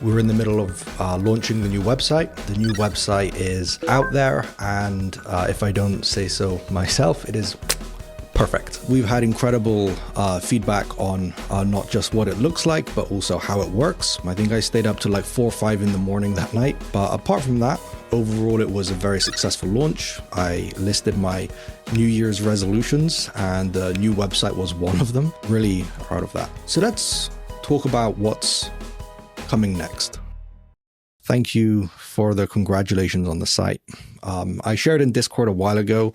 We're in the middle of launching the new website. The new website is out there, and if I don't say so myself, it is perfect. We've had incredible feedback on not just what it looks like, but also how it works. I think I stayed up to like 4 or 5 in the morning that night. But apart from that, overall, it was a very successful launch. I listed my New Year's resolutions, and the new website was one of them. Really proud of that. So let's talk about what's coming next. Thank you for the congratulations on the site. I shared in Discord a while ago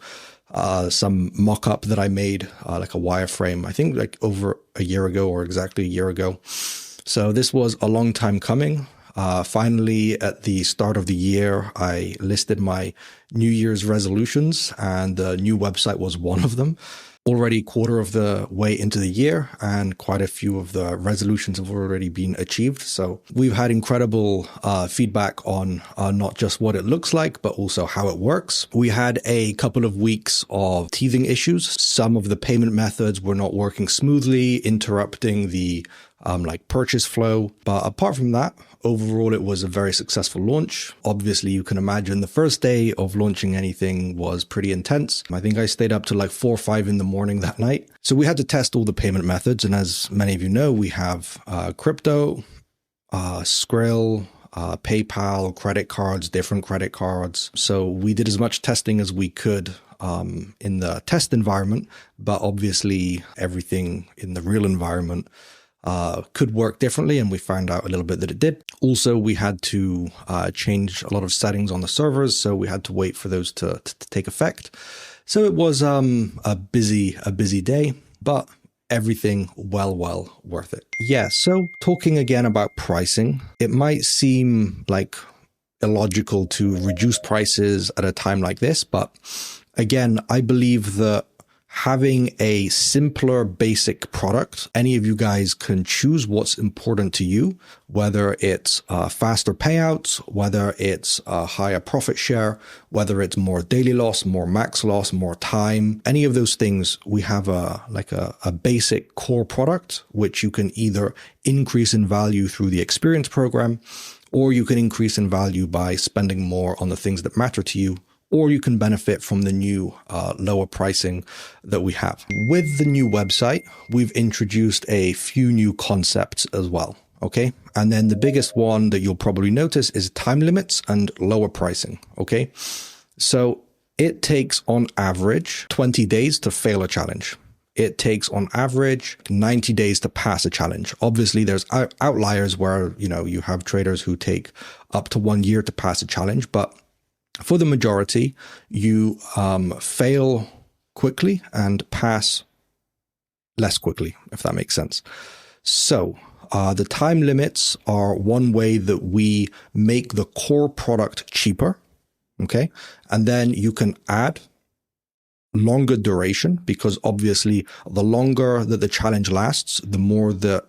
some mock-up that I made, like a wireframe, I think like over a year ago or exactly a year ago. So this was a long time coming. Finally, at the start of the year, I listed my New Year's resolutions, and the new website was one of them. Already quarter of the way into the year, and quite a few of the resolutions have already been achieved. So we've had incredible feedback on not just what it looks like, but also how it works. We had a couple of weeks of teething issues. Some of the payment methods were not working smoothly, interrupting the like purchase flow. But apart from that, overall, it was a very successful launch. Obviously, you can imagine the first day of launching anything was pretty intense. I think I stayed up to like 4 or 5 in the morning that night. So we had to test all the payment methods. And as many of you know, we have crypto, Skrill, PayPal, credit cards, different credit cards. So we did as much testing as we could in the test environment, but obviously everything in the real environment could work differently, and we found out a little bit that it did. Also, we had to change a lot of settings on the servers, so we had to wait for those to take effect. So it was a busy day, but everything well worth it. Yeah, so talking again about pricing, it might seem like illogical to reduce prices at a time like this, but again, I believe that having a simpler basic product, any of you guys can choose what's important to you, whether it's faster payouts, whether it's a higher profit share, whether it's more daily loss, more max loss, more time, any of those things. We have a basic core product, which you can either increase in value through the experience program, or you can increase in value by spending more on the things that matter to you, or you can benefit from the new lower pricing that we have. With the new website, we've introduced a few new concepts as well, okay? And then the biggest one that you'll probably notice is time limits and lower pricing, okay? So it takes on average 20 days to fail a challenge. It takes on average 90 days to pass a challenge. Obviously, there's outliers where, you have traders who take up to 1 year to pass a challenge, but for the majority, you fail quickly and pass less quickly, if that makes sense. So the time limits are one way that we make the core product cheaper, okay? And then you can add longer duration, because obviously the longer that the challenge lasts, the more the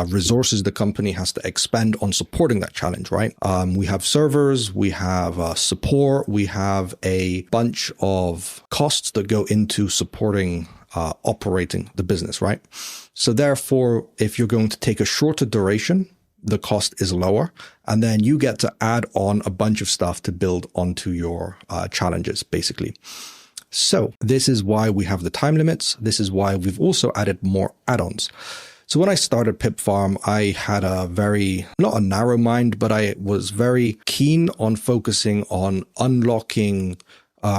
resources the company has to expend on supporting that challenge, right? We have servers, we have support, we have a bunch of costs that go into supporting operating the business, right? So therefore, if you're going to take a shorter duration, the cost is lower, and then you get to add on a bunch of stuff to build onto your challenges, basically. So this is why we have the time limits. This is why we've also added more add-ons. So when I started PipFarm, I had not a narrow mind, but I was very keen on focusing on unlocking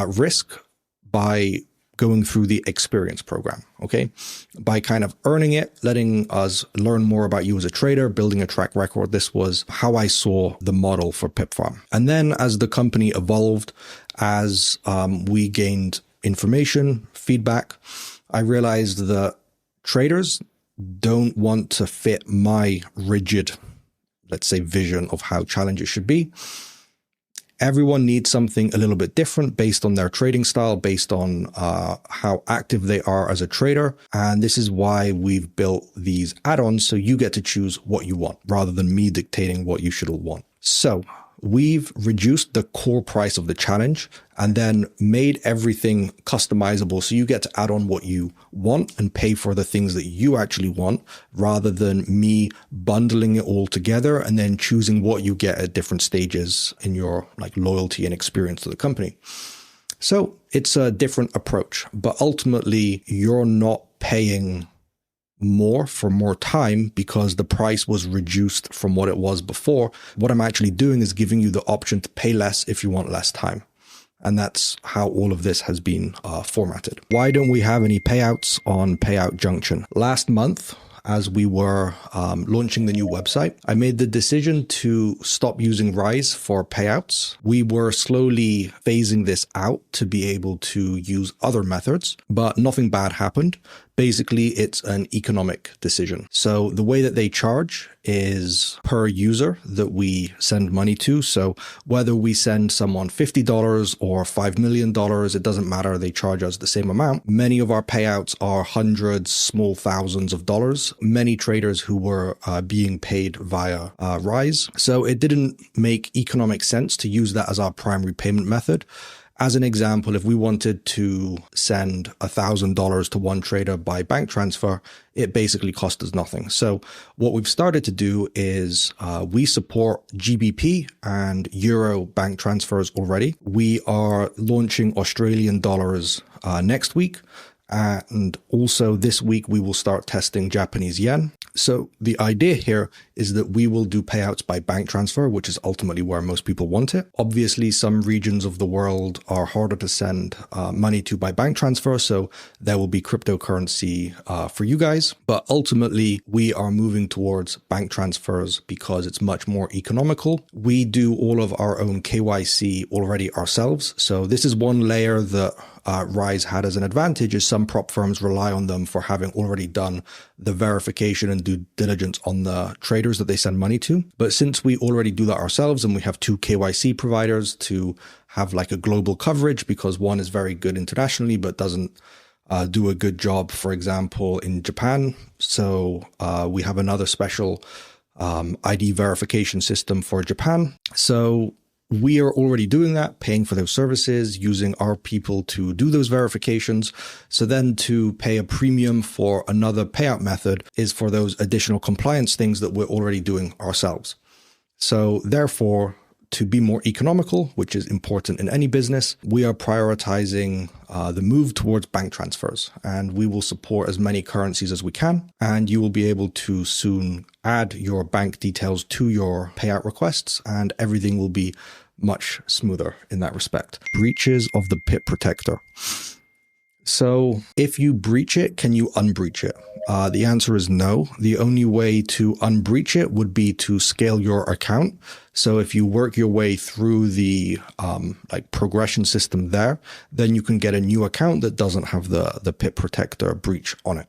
risk by going through the experience program, okay? By kind of earning it, letting us learn more about you as a trader, building a track record. This was how I saw the model for PipFarm. And then as the company evolved, as we gained information, feedback, I realized that traders don't want to fit my rigid, let's say, vision of how challenges should be. Everyone needs something a little bit different based on their trading style, based on how active they are as a trader. And this is why we've built these add-ons, so you get to choose what you want rather than me dictating what you should all want. So we've reduced the core price of the challenge and then made everything customizable. So you get to add on what you want and pay for the things that you actually want, rather than me bundling it all together and then choosing what you get at different stages in your like loyalty and experience to the company. So it's a different approach, but ultimately you're not paying more for more time because the price was reduced from what it was before. What I'm actually doing is giving you the option to pay less if you want less time. And that's how all of this has been formatted. Why don't we have any payouts on Payout Junction? Last month, as we were launching the new website, I made the decision to stop using Rise for payouts. We were slowly phasing this out to be able to use other methods, but nothing bad happened. Basically, it's an economic decision. So the way that they charge is per user that we send money to. So whether we send someone $50 or $5 million, it doesn't matter. They charge us the same amount. Many of our payouts are hundreds, small thousands of dollars. Many traders who were being paid via Rise. So it didn't make economic sense to use that as our primary payment method. As an example, if we wanted to send $1,000 to one trader by bank transfer, it basically cost us nothing. So what we've started to do is we support GBP and Euro bank transfers already. We are launching Australian dollars next week. And also this week, we will start testing Japanese yen. So the idea here is that we will do payouts by bank transfer, which is ultimately where most people want it. Obviously, some regions of the world are harder to send money to by bank transfer. So there will be cryptocurrency for you guys. But ultimately, we are moving towards bank transfers because it's much more economical. We do all of our own KYC already ourselves. So this is one layer that Rise had as an advantage, is some prop firms rely on them for having already done the verification and due diligence on the traders that they send money to. But since we already do that ourselves and we have two KYC providers to have like a global coverage, because one is very good internationally but doesn't do a good job, for example, in Japan. So we have another special ID verification system for Japan. So we are already doing that, paying for those services, using our people to do those verifications. So then to pay a premium for another payout method is for those additional compliance things that we're already doing ourselves. So therefore, to be more economical, which is important in any business, we are prioritizing the move towards bank transfers, and we will support as many currencies as we can. And you will be able to soon add your bank details to your payout requests, and everything will be much smoother in that respect. Breaches of the PIP protector. So if you breach it, can you unbreach it? The answer is no. The only way to unbreach it would be to scale your account. So if you work your way through the like progression system there, then you can get a new account that doesn't have the PIP protector breach on it.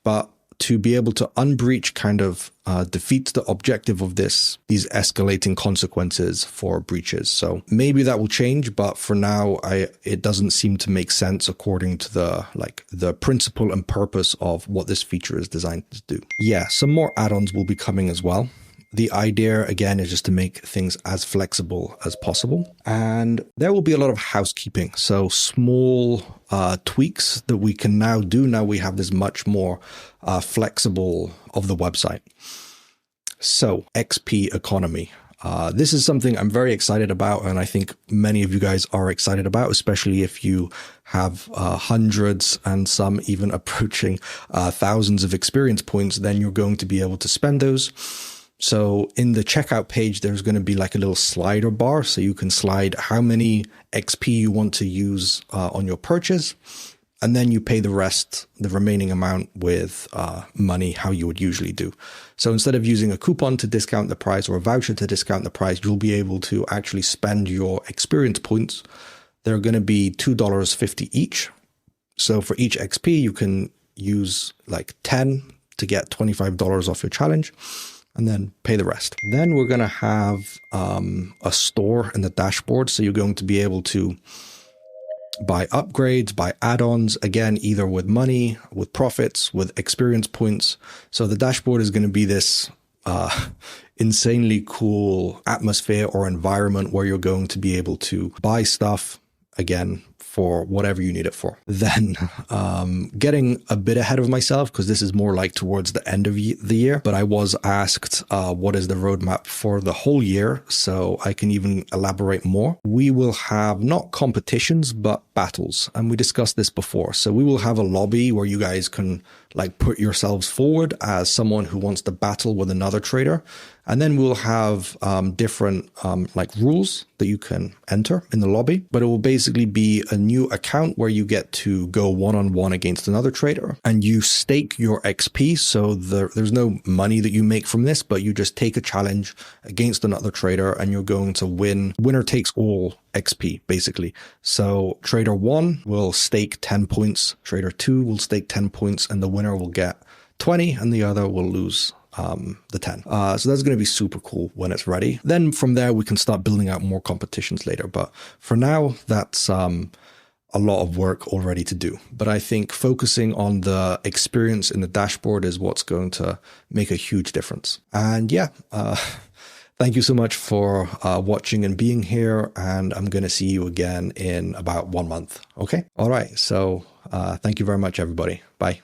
But to be able to unbreach kind of defeats the objective of these escalating consequences for breaches. So maybe that will change, but for now, it doesn't seem to make sense according to the principle and purpose of what this feature is designed to do. Yeah, some more add-ons will be coming as well. The idea, again, is just to make things as flexible as possible. And there will be a lot of housekeeping. So small tweaks that we can now do. Now we have this much more flexible of the website. So XP economy. This is something I'm very excited about, and I think many of you guys are excited about, especially if you have hundreds and some even approaching thousands of experience points, then you're going to be able to spend those. So in the checkout page, there's going to be like a little slider bar. So you can slide how many XP you want to use on your purchase. And then you pay the remaining amount with money, how you would usually do. So instead of using a coupon to discount the price or a voucher to discount the price, you'll be able to actually spend your experience points. They're going to be $2.50 each. So for each XP, you can use like 10 to get $25 off your challenge, and then pay the rest. Then we're going to have a store in the dashboard. So you're going to be able to buy upgrades, buy add-ons, again, either with money, with profits, with experience points. So the dashboard is going to be this insanely cool atmosphere or environment where you're going to be able to buy stuff, again, for whatever you need it for. Then getting a bit ahead of myself, because this is more like towards the end of the year, but I was asked what is the roadmap for the whole year, so I can even elaborate more. We will have not competitions, but battles, and we discussed this before. So we will have a lobby where you guys can like put yourselves forward as someone who wants to battle with another trader. And then we'll have different like rules that you can enter in the lobby, but it will basically be a new account where you get to go one-on-one against another trader, and you stake your XP. So there's no money that you make from this, but you just take a challenge against another trader and you're going to win. Winner takes all XP, basically. So trader 1 will stake 10 points, trader 2 will stake 10 points, and the winner will get 20 and the other will lose the 10. So that's going to be super cool when it's ready. Then from there, we can start building out more competitions later. But for now, that's a lot of work already to do. But I think focusing on the experience in the dashboard is what's going to make a huge difference. And yeah, thank you so much for watching and being here. And I'm going to see you again in about 1 month. Okay. All right. So thank you very much, everybody. Bye.